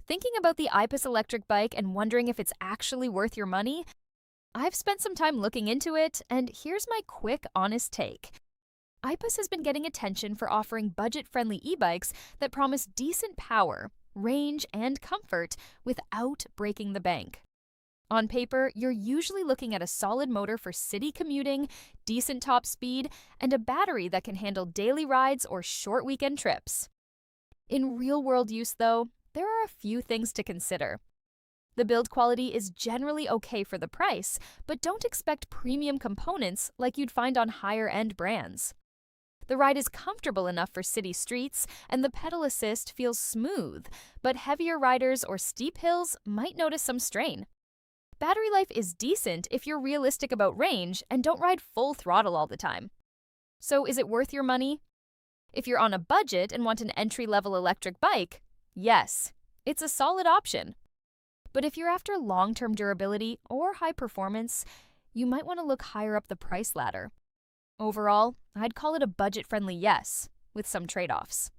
Thinking about the Aipas electric bike and wondering if it's actually worth your money? I've spent some time looking into it, and here's my quick, honest take. Aipas has been getting attention for offering budget-friendly e-bikes that promise decent power, range, and comfort without breaking the bank. On paper, you're usually looking at a solid motor for city commuting, decent top speed, and a battery that can handle daily rides or short weekend trips. In real-world use, though, there are a few things to consider. The build quality is generally okay for the price, but don't expect premium components like you'd find on higher-end brands. The ride is comfortable enough for city streets, and the pedal assist feels smooth, but heavier riders or steep hills might notice some strain. Battery life is decent if you're realistic about range and don't ride full throttle all the time. So is it worth your money? If you're on a budget and want an entry-level electric bike, yes, it's a solid option. But if you're after long-term durability or high performance, you might want to look higher up the price ladder. Overall, I'd call it a budget-friendly yes, with some trade-offs.